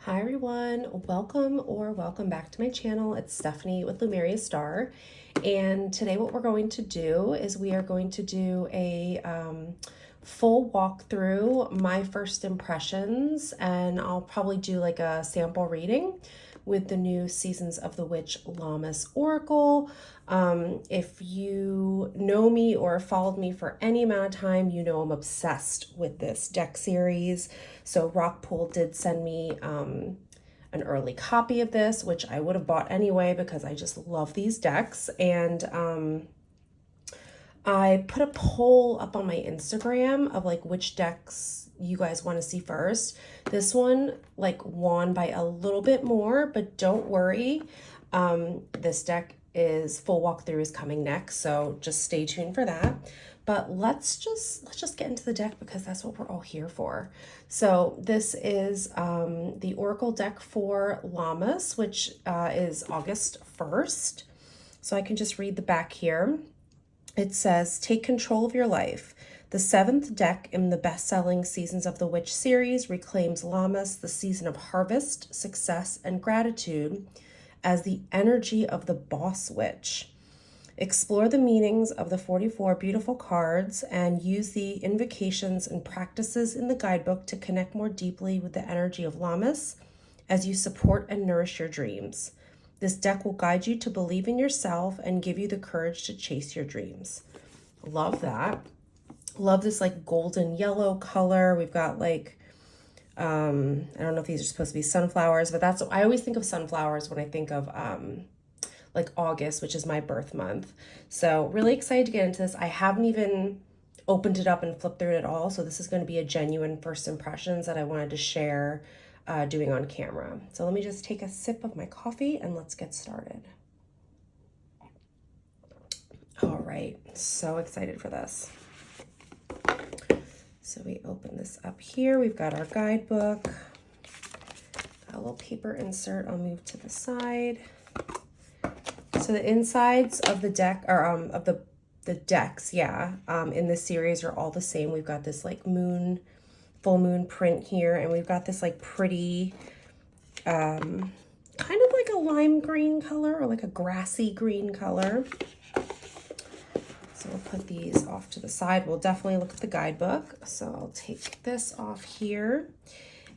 Hi everyone, welcome back to my channel. It's Stephanie with Lumeria Star, and today what we're going to do is we are going to do a full walkthrough, my first impressions, and I'll probably do like a sample reading with the new seasons of the Witch Lamma's Oracle. If you know me or followed me for any amount of time, you know I'm obsessed with this deck series. So Rockpool did send me an early copy of this, which I would have bought anyway because I just love these decks. And I put a poll up on my Instagram of like which decks you guys want to see first. This one like won by a little bit more, but don't worry. This deck is full walkthrough is coming next, so just stay tuned for that. But let's just get into the deck because that's what we're all here for. So this is the Oracle deck for Lammas, which is August 1st. So I can just read the back here. It says, take control of your life. The 7th deck in the best-selling Seasons of the Witch series reclaims Lammas, the season of harvest, success, and gratitude, as the energy of the boss witch. Explore the meanings of the 44 beautiful cards and use the invocations and practices in the guidebook to connect more deeply with the energy of Lammas as you support and nourish your dreams. This deck will guide you to believe in yourself and give you the courage to chase your dreams. Love that. Love this like golden yellow color. We've got like, I don't know if these are supposed to be sunflowers, but that's, I always think of sunflowers when I think of like August, which is my birth month. So really excited to get into this. I haven't even opened it up and flipped through it at all. So this is going to be a genuine first impressions that I wanted to share doing on camera. So let me just take a sip of my coffee and let's get started. All right, so excited for this. So we open this up here. We've got our guidebook, got a little paper insert. I'll move to the side. So the insides of the deck, or of the decks, in this series are all the same. We've got this like full moon print here, and we've got this like pretty, kind of like a lime green color or like a grassy green color. So we'll put these off to the side. We'll definitely look at the guidebook. So I'll take this off here.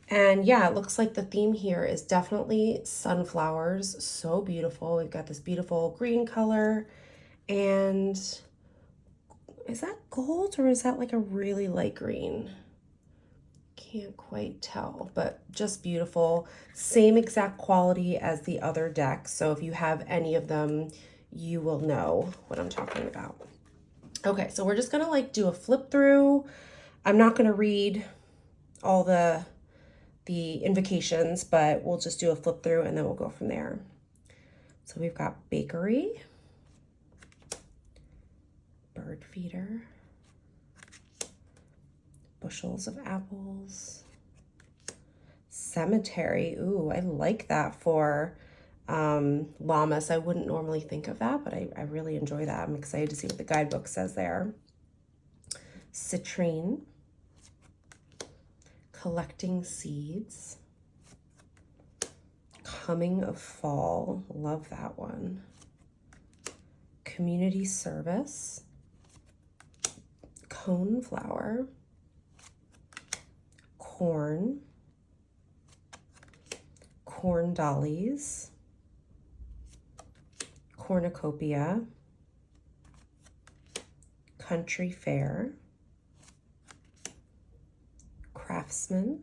And yeah, it looks like the theme here is definitely sunflowers. So beautiful. We've got this beautiful green color. And is that gold or is that like a really light green? Can't quite tell, but just beautiful. Same exact quality as the other decks. So if you have any of them, you will know what I'm talking about. Okay, so we're just gonna like do a flip through. I'm not gonna read all the invocations, but we'll just do a flip through and then we'll go from there. So we've got bakery, bird feeder, bushels of apples, cemetery. Ooh, I like that for Lammas. I wouldn't normally think of that, but I really enjoy that. I'm excited to see what the guidebook says there. Citrine, collecting seeds, coming of fall. Love that one. Community service, coneflower, corn, corn dollies, cornucopia, country fair, craftsman,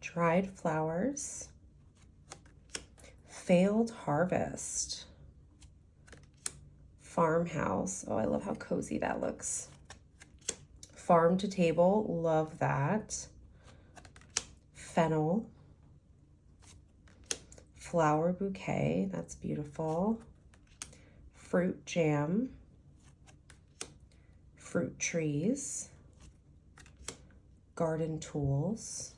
dried flowers, failed harvest, farmhouse. Oh, I love how cozy that looks. Farm to table, love that. Fennel, flower bouquet, that's beautiful. Fruit jam, fruit trees, garden tools,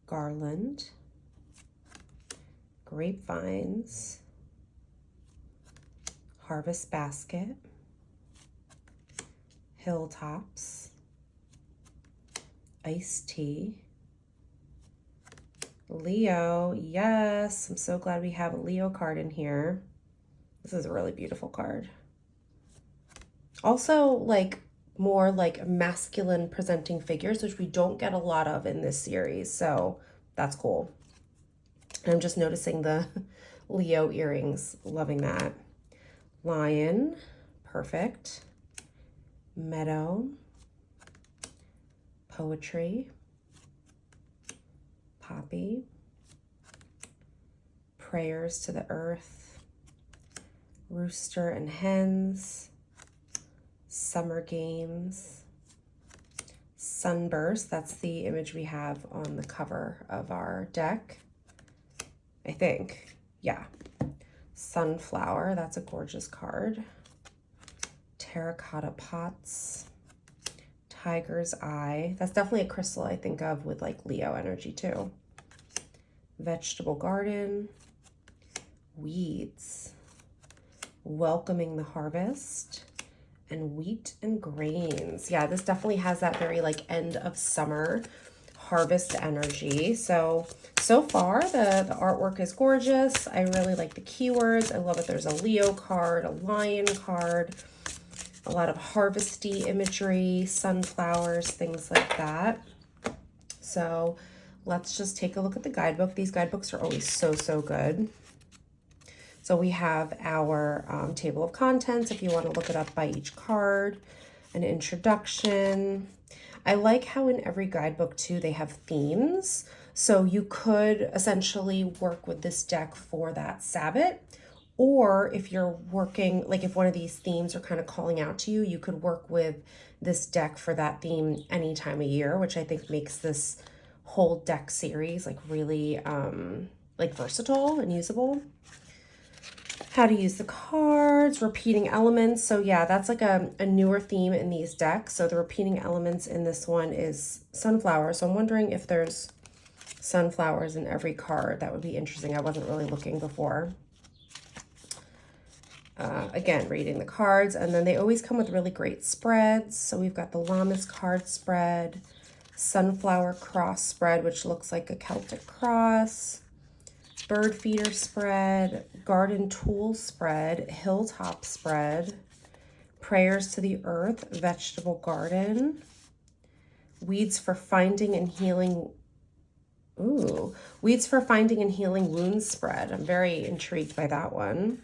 garland, grapevines, harvest basket, hilltops, iced tea. Leo, yes, I'm so glad we have a Leo card in here. This is a really beautiful card. Also, like more like masculine presenting figures, which we don't get a lot of in this series, so that's cool. And I'm just noticing the Leo earrings, loving that. Lion, perfect. Meadow, poetry, poppy, prayers to the earth, rooster and hens, summer games, sunburst. That's the image we have on the cover of our deck, I think. Yeah. Sunflower, that's a gorgeous card. Terracotta pots, tiger's eye. That's definitely a crystal I think of with like Leo energy too. Vegetable garden, weeds, welcoming the harvest, and wheat and grains. Yeah, this definitely has that very like end of summer harvest energy. So far the artwork is gorgeous. I really like the keywords. I love it. There's a Leo card, a lion card, a lot of harvesty imagery, sunflowers, things like that. So let's just take a look at the guidebook. These guidebooks are always so good. So we have our table of contents if you want to look it up by each card, an introduction. I like how in every guidebook too they have themes. So you could essentially work with this deck for that Sabbath. Or if you're working, like if one of these themes are kind of calling out to you, you could work with this deck for that theme any time of year, which I think makes this whole deck series like really like versatile and usable. How to use the cards, repeating elements. So yeah, that's like a newer theme in these decks. So the repeating elements in this one is sunflower. So I'm wondering if there's sunflowers in every card. That would be interesting. I wasn't really looking before. Again, reading the cards, and then they always come with really great spreads. So we've got the Lammas card spread, sunflower cross spread, which looks like a Celtic cross, bird feeder spread, garden tool spread, hilltop spread, prayers to the earth, vegetable garden, weeds for finding and healing. Ooh, weeds for finding and healing wounds spread. I'm very intrigued by that one.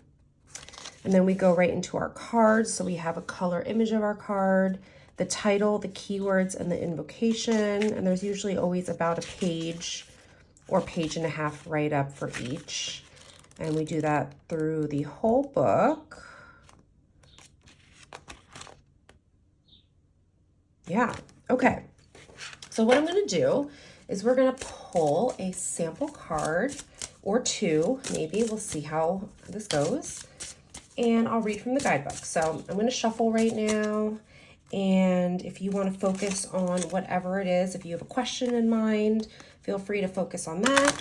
And then we go right into our cards. So we have a color image of our card, the title, the keywords, and the invocation. And there's usually always about a page or page and a half write up for each. And we do that through the whole book. Yeah, okay. So what I'm gonna do is we're gonna pull a sample card or two, maybe. We'll see how this goes. And I'll read from the guidebook. So I'm going to shuffle right now. And if you want to focus on whatever it is, if you have a question in mind, feel free to focus on that.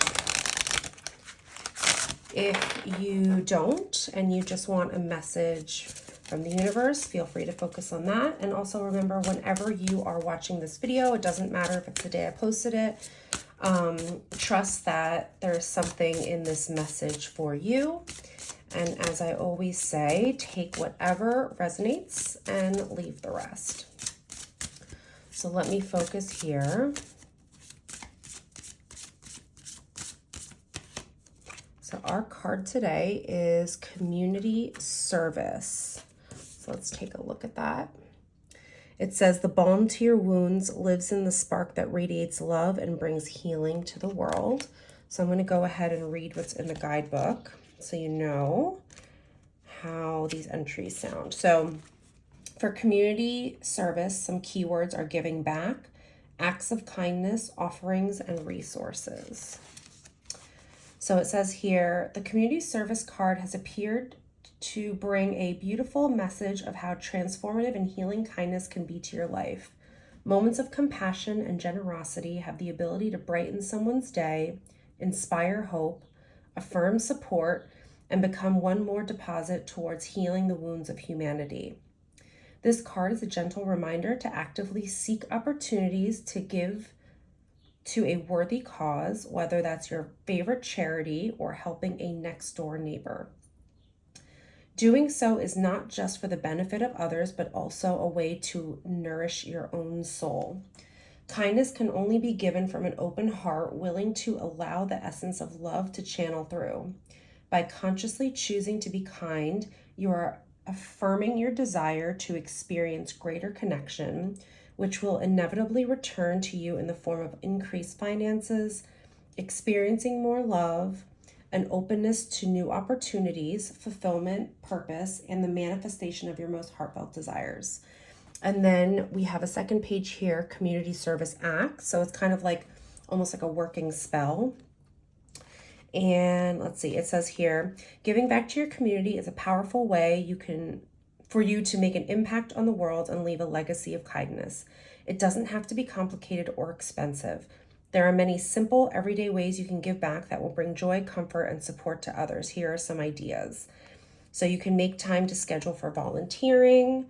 If you don't, and you just want a message from the universe, feel free to focus on that. And also remember, whenever you are watching this video, it doesn't matter if it's the day I posted it, trust that there's something in this message for you. And as I always say, take whatever resonates and leave the rest. So let me focus here. So our card today is community service. So let's take a look at that. It says, the balm to your wounds lives in the spark that radiates love and brings healing to the world. So I'm going to go ahead and read what's in the guidebook, so you know how these entries sound. So for community service, some keywords are giving back, acts of kindness, offerings, and resources. So it says here, the community service card has appeared to bring a beautiful message of how transformative and healing kindness can be to your life. Moments of compassion and generosity have the ability to brighten someone's day, inspire hope, affirm support, and become one more deposit towards healing the wounds of humanity. This card is a gentle reminder to actively seek opportunities to give to a worthy cause, whether that's your favorite charity or helping a next door neighbor. Doing so is not just for the benefit of others, but also a way to nourish your own soul. Kindness can only be given from an open heart, willing to allow the essence of love to channel through. By consciously choosing to be kind, you are affirming your desire to experience greater connection, which will inevitably return to you in the form of increased finances, experiencing more love, an openness to new opportunities, fulfillment, purpose, and the manifestation of your most heartfelt desires. And then we have a second page here, community service acts. So it's kind of like almost like a working spell. And let's see, it says here, giving back to your community is a powerful way for you to make an impact on the world and leave a legacy of kindness. It doesn't have to be complicated or expensive. There are many simple, everyday ways you can give back that will bring joy, comfort, and support to others. Here are some ideas. So you can make time to schedule for volunteering.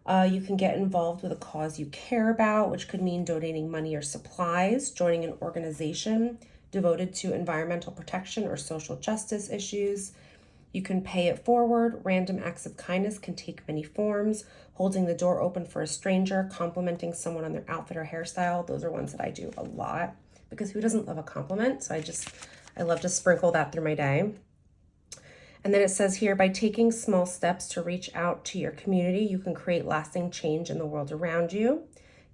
You can get involved with a cause you care about, which could mean donating money or supplies, joining an organization devoted to environmental protection or social justice issues. You can pay it forward. Random acts of kindness can take many forms. Holding the door open for a stranger, complimenting someone on their outfit or hairstyle. Those are ones that I do a lot because who doesn't love a compliment? So I love to sprinkle that through my day. And then it says here, by taking small steps to reach out to your community, you can create lasting change in the world around you.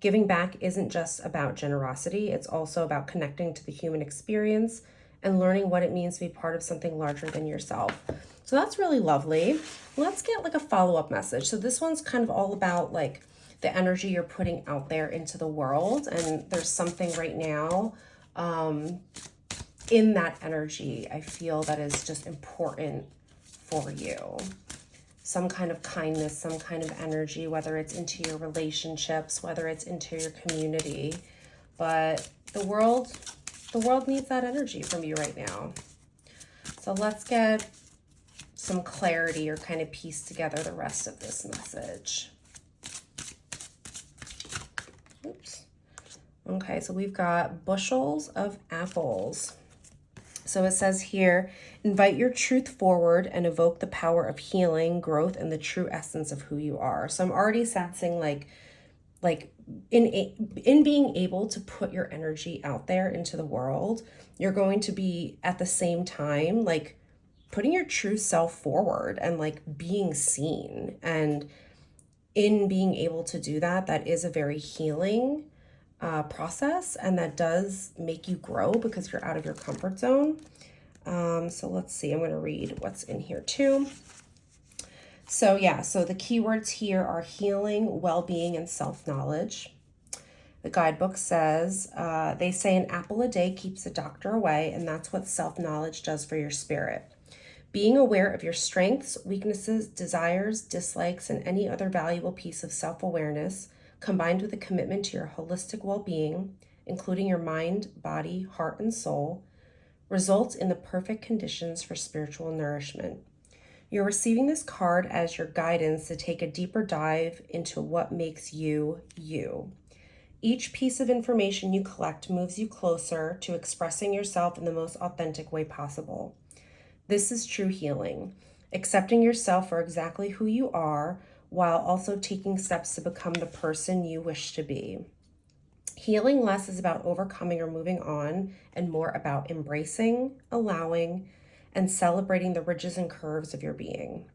Giving back isn't just about generosity. It's also about connecting to the human experience and learning what it means to be part of something larger than yourself. So that's really lovely. Let's get like a follow-up message. So this one's kind of all about like the energy you're putting out there into the world. And there's something right now in that energy I feel that is just important for you. Some kind of kindness, some kind of energy, whether it's into your relationships, whether it's into your community. But the world needs that energy from you right now. So let's get some clarity or kind of piece together the rest of this message. Oops. Okay, so we've got bushels of apples. So it says here, invite your truth forward and evoke the power of healing, growth, and the true essence of who you are. So I'm already sensing like in being able to put your energy out there into the world, you're going to be at the same time like putting your true self forward and like being seen. And in being able to do that, that is a very healing process, and that does make you grow because you're out of your comfort zone. So let's see, I'm going to read what's in here too. So yeah, so the keywords here are healing, well-being, and self-knowledge. The guidebook says, they say an apple a day keeps the doctor away, and that's what self-knowledge does for your spirit. Being aware of your strengths, weaknesses, desires, dislikes, and any other valuable piece of self-awareness combined with a commitment to your holistic well-being, including your mind, body, heart, and soul, results in the perfect conditions for spiritual nourishment. You're receiving this card as your guidance to take a deeper dive into what makes you, you. Each piece of information you collect moves you closer to expressing yourself in the most authentic way possible. This is true healing, accepting yourself for exactly who you are, while also taking steps to become the person you wish to be. Healing less is about overcoming or moving on, and more about embracing, allowing, and celebrating the ridges and curves of your being.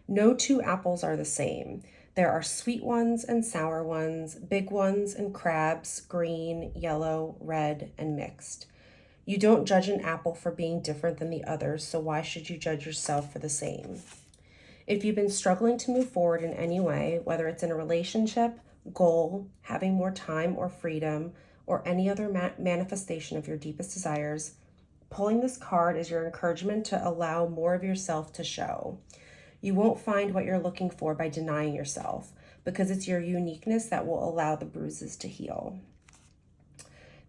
No two apples are the same. There are sweet ones and sour ones, big ones and crabs, green, yellow, red, and mixed. You don't judge an apple for being different than the others, so why should you judge yourself for the same? If you've been struggling to move forward in any way, whether it's in a relationship, goal, having more time or freedom, or any other manifestation of your deepest desires, pulling this card is your encouragement to allow more of yourself to show. You won't find what you're looking for by denying yourself, because it's your uniqueness that will allow the bruises to heal.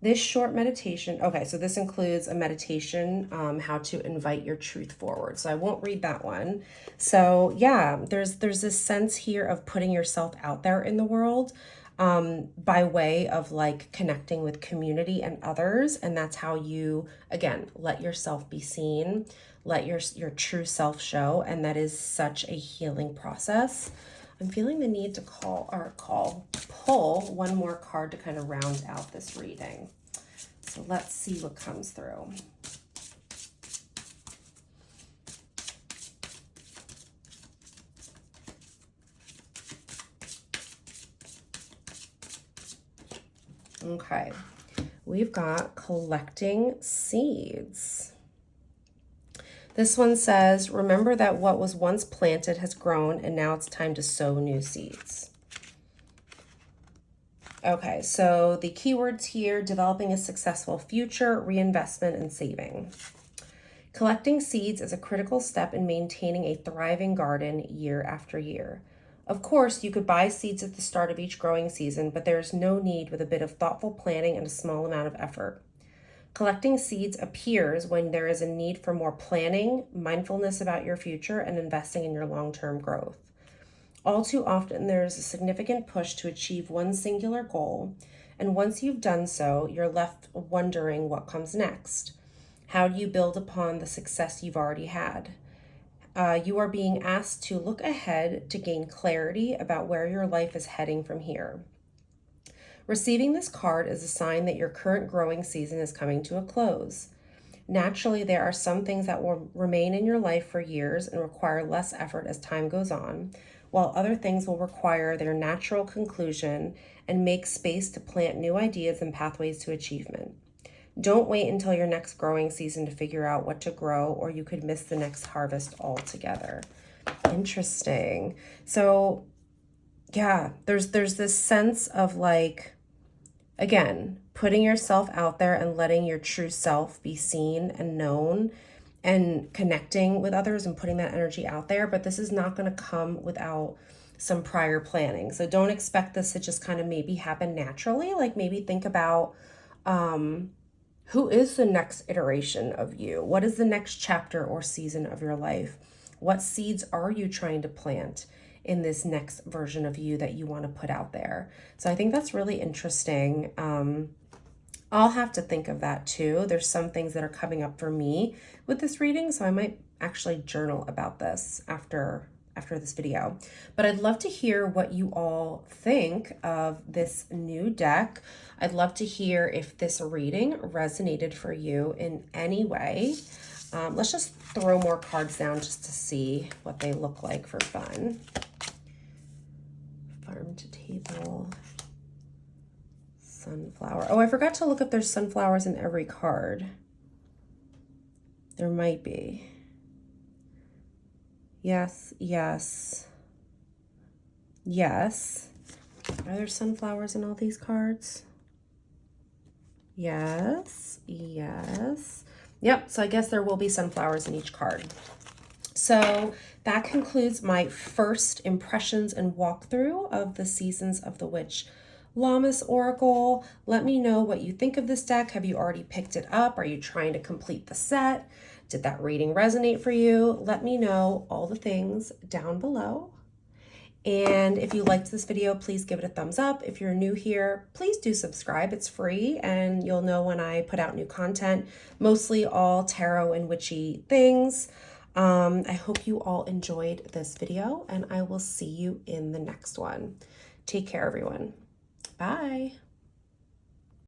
This short meditation, okay, so this includes a meditation, how to invite your truth forward. So I won't read that one. So yeah, there's this sense here of putting yourself out there in the world. by way of like connecting with community and others. And that's how you, again, let yourself be seen, let your true self show. And that is such a healing process. I'm feeling the need to pull one more card to kind of round out this reading. So let's see what comes through. Okay, we've got collecting seeds. This one says, remember that what was once planted has grown and now it's time to sow new seeds. Okay, so the keywords here, developing a successful future, reinvestment, and saving. Collecting seeds is a critical step in maintaining a thriving garden year after year. Of course, you could buy seeds at the start of each growing season, but there is no need with a bit of thoughtful planning and a small amount of effort. Collecting seeds appears when there is a need for more planning, mindfulness about your future, and investing in your long-term growth. All too often, there is a significant push to achieve one singular goal, and once you've done so, you're left wondering what comes next. How do you build upon the success you've already had? You are being asked to look ahead to gain clarity about where your life is heading from here. Receiving this card is a sign that your current growing season is coming to a close. Naturally, there are some things that will remain in your life for years and require less effort as time goes on, while other things will require their natural conclusion and make space to plant new ideas and pathways to achievement. Don't wait until your next growing season to figure out what to grow, or you could miss the next harvest altogether. Interesting. So, yeah, there's this sense of like, again, putting yourself out there and letting your true self be seen and known and connecting with others and putting that energy out there. But this is not going to come without some prior planning. So don't expect this to just kind of maybe happen naturally. Like maybe think about, who is the next iteration of you? What is the next chapter or season of your life? What seeds are you trying to plant in this next version of you that you want to put out there? So I think that's really interesting. I'll have to think of that too. There's some things that are coming up for me with this reading, so I might actually journal about this after this video. But I'd love to hear what you all think of this new deck. I'd love to hear if this reading resonated for you in any way. Let's just throw more cards down just to see what they look like for fun. Farm to table. Sunflower. Oh, I forgot to look if there's sunflowers in every card. There might be. Yes, yes, yes. Are there sunflowers in all these cards? Yes, yes. Yep, so I guess there will be sunflowers in each card. So that concludes my first impressions and walkthrough of the Seasons of the Witch Lammas Oracle. Let me know what you think of this deck. Have you already picked it up? Are you trying to complete the set? Did that reading resonate for you? Let me know all the things down below. And if you liked this video, please give it a thumbs up. If you're new here, please do subscribe. It's free and you'll know when I put out new content, mostly all tarot and witchy things. I hope you all enjoyed this video and I will see you in the next one. Take care, everyone. Bye.